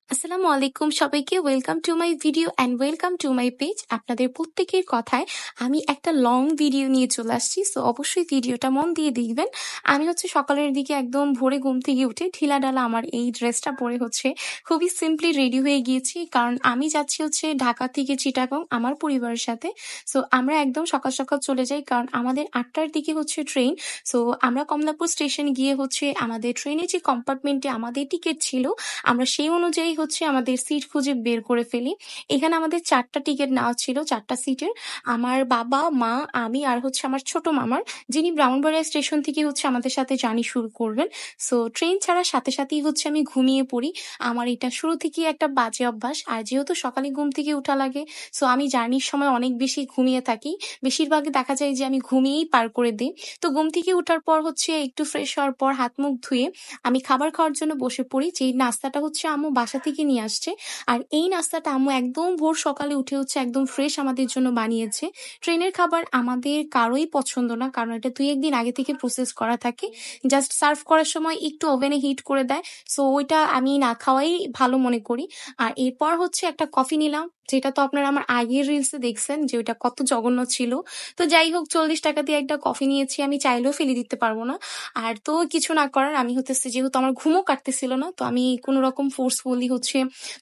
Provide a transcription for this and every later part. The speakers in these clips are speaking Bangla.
আসসালামু আলাইকুম সবাইকে welcome to my video and welcome to my page. আপনাদের প্রত্যেকের কথায় আমি একটা লং ভিডিও নিয়ে চলে আসছি, সো অবশ্যই ভিডিওটা মন দিয়ে দেখবেন। আমি সকালের দিকে একদম ভোরে ঘুম থেকে উঠে ঢিলাঢালা আমার এই ড্রেসটা পরে খুবই সিম্পলি রেডি হয়ে গিয়েছি, কারণ আমি যাচ্ছি ঢাকা থেকে চিটাগং আমার পরিবারের সাথে। সো আমরা একদম সকাল সকাল চলে যাই, কারণ আমাদের 8টার দিকে ট্রেন। সো আমরা কমলাপুর স্টেশন গিয়ে আমাদের ট্রেনের যে কম্পার্টমেন্টে আমাদের টিকিট ছিল, আমরা সেই অনুযায়ী আমাদের সিট খুঁজে বের করে ফেলি। এখানে আমাদের 4টা টিকিট নেওয়া ছিল, 4টা সিটের। আমার বাবা, মা, আমি আর আমার ছোট মামার, যিনি ব্রাহ্মণবাড়িয়া স্টেশন থেকে আমাদের সাথে জার্নি শুরু করবেন। সো ট্রেন ছাড়ার সাথে সাথেই আমি ঘুমিয়ে পড়ি। আমার এটা শুরু থেকেই একটা বাজে অভ্যাস। আর যেহেতু সকালে ঘুম থেকে উঠা লাগে, সো আমি জার্নির সময় অনেক বেশি ঘুমিয়ে থাকি। বেশিরভাগই দেখা যায় যে আমি ঘুমিয়েই পার করে দিই। তো ঘুম থেকে উঠার পর একটু ফ্রেশ হওয়ার পর হাত মুখ ধুয়ে আমি খাবার খাওয়ার জন্য বসে পড়ি। যেই নাস্তাটা আম্মু বাসা থেকে নিয়ে আসছে। আর এই নাস্তাটা আম্মু একদম ভোর সকালে উঠে একদম ফ্রেশ আমাদের জন্য বানিয়েছে। ট্রেনের খাবার আমাদের কারোই পছন্দ না, কারণ এটা 2-1 দিন আগে থেকে প্রসেস করা থাকে। জাস্ট সার্ভ করার সময় একটু ওভেনে হিট করে দেয়। সো ওইটা আমি না খাওয়াই ভালো মনে করি। আর এরপর একটা কফি নিলাম, যেটা তো আপনারা আমার আগের রিলসে দেখছেন যে ওইটা কত জঘন্য ছিল। তো যাই হোক, 40 টাকা দিয়ে একটা কফি নিয়েছি, আমি চাইলেও ফেলে দিতে পারবো না। আর তো কিছু না করার, আমি যেহেতু আমার ঘুমও কাটতেছিল না, তো আমি কোনো রকম ফোর্সফুলি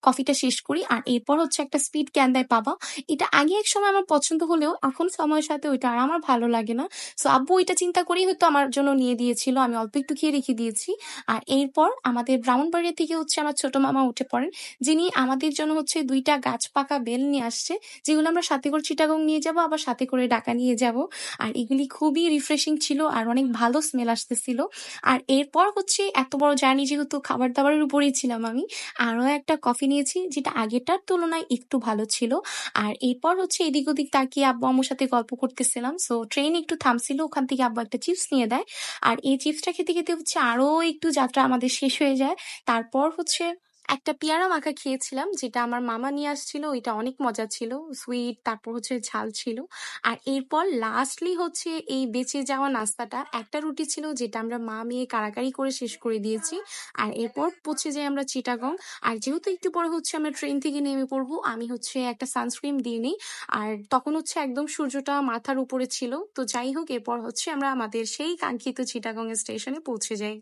কফিটা শেষ করি। আর এরপর একটা স্পিড ক্যান দেয় বাবা। এটা আগে এক সময় আমার পছন্দ হলেও এখন সময়ের সাথে ওইটা আর আমার ভালো লাগে না। সো আব্বু ওইটা চিন্তা করেই হয়তো আমার জন্য নিয়ে দিয়েছিল, আমি অল্প একটু খেয়ে রেখে দিয়েছি। আর এরপর আমাদের ব্রাহ্মণবাড়িয়া থেকে আমার ছোট মামা উঠে পড়েন, যিনি আমাদের জন্য 2টা গাছ পাকা বেল নিয়ে আসছে, যেগুলো আমরা সাথে করে চিটাগং নিয়ে যাব, আবার সাথে করে ঢাকা নিয়ে যাব। আর এগুলি খুবই রিফ্রেশিং ছিল আর অনেক ভালো স্মেল আসতেছিল। আর এরপর এত বড় জার্নি, যেহেতু খাবার দাবারের উপরেই ছিলাম আমি, আরো একটা কফি নিয়েছি, যেটা আগেরটার তুলনায় একটু ভালো ছিল। আর এরপর এদিক ওদিক তাকিয়ে আব্বু আম্মুর সাথে গল্প করতেছিলাম। সো ট্রেন একটু থামছিল, ওখান থেকে আব্বু একটা চিপস নিয়ে দেয়। আর এই চিপসটা খেতে খেতে আরো একটু যাত্রা আমাদের শেষ হয়ে যায়। তারপর একটা পেয়ারা মাখা খেয়েছিলাম, যেটা আমার মামা নিয়ে আসছিল। ওইটা অনেক মজা ছিল, সুইট, তারপর ঝাল ছিল। আর এরপর লাস্টলি এই বেঁচে যাওয়া নাস্তাটা, একটা রুটি ছিল, যেটা আমরা মা মেয়ে কারাকারি করে শেষ করে দিয়েছি। আর এরপর পৌঁছে যাই আমরা চিটাগং। আর যেহেতু একটু পরে আমরা ট্রেন থেকে নেমে পড়বো, আমি একটা সানস্ক্রিন দিয়ে নিই। আর তখন একদম সূর্যটা মাথার উপরে ছিল। তো যাই হোক, এরপর আমরা আমাদের সেই কাঙ্ক্ষিত চিটাগং স্টেশনে পৌঁছে যাই।